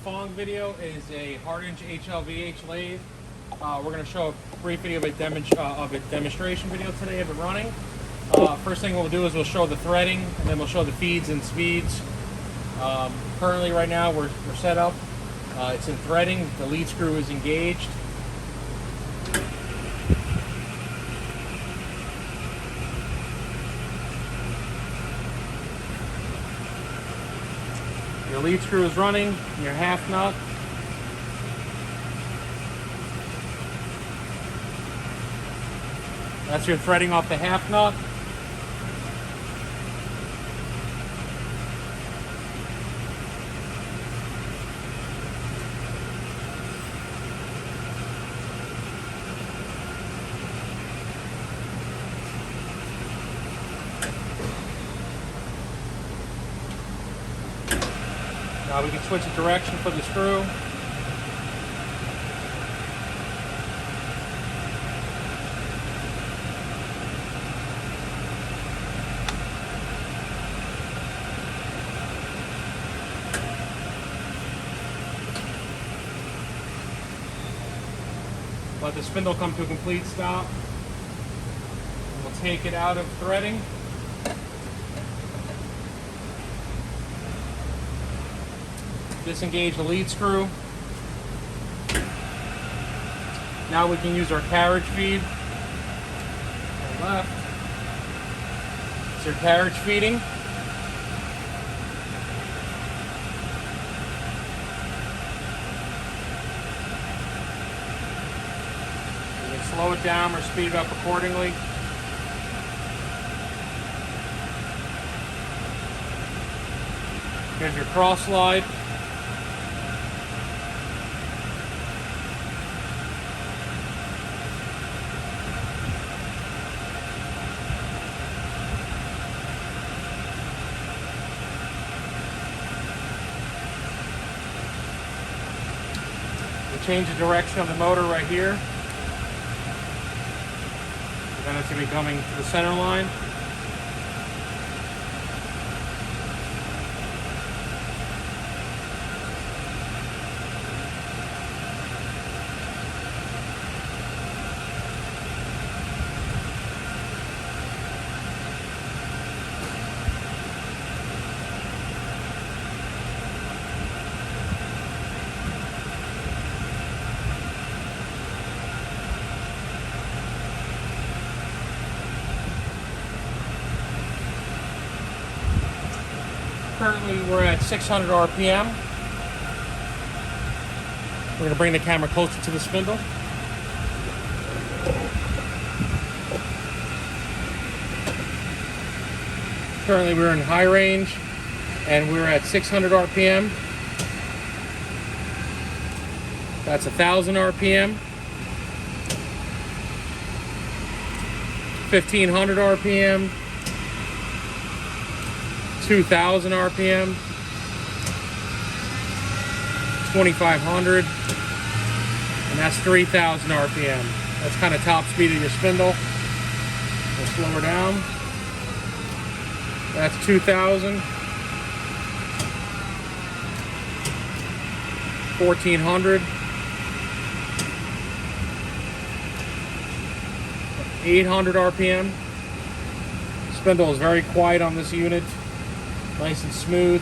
following video is a HARDINGE HLV-H lathe. We're going to show a brief video of a demonstration video today of it running. First thing we'll do is we'll show the threading, and then we'll show the feeds and speeds. Currently, right now, we're set up. It's in threading. The lead screw is engaged. Your lead screw is running, your half nut. That's your threading off the half nut. Now we can switch the direction for the screw. Let the spindle come to a complete stop. We'll take it out of threading. Disengage the lead screw. Now we can use our carriage feed. On the left. It's your carriage feeding. You can slow it down or speed it up accordingly. Here's your cross slide. Change the direction of the motor right here. Then it's going to be coming to the center line. Currently, we're at 600 RPM. We're going to bring the camera closer to the spindle. Currently, we're in high range, and we're at 600 RPM. That's 1,000 RPM. 1,500 RPM. 2,000 RPM, 2,500, and that's 3,000 RPM. That's kind of top speed of your spindle. We'll slow her down. That's 2,000, 1,400, 800 RPM. Spindle is very quiet on this unit. Nice and smooth.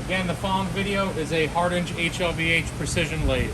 Again, the following video is a HARDINGE HLV-H precision lathe.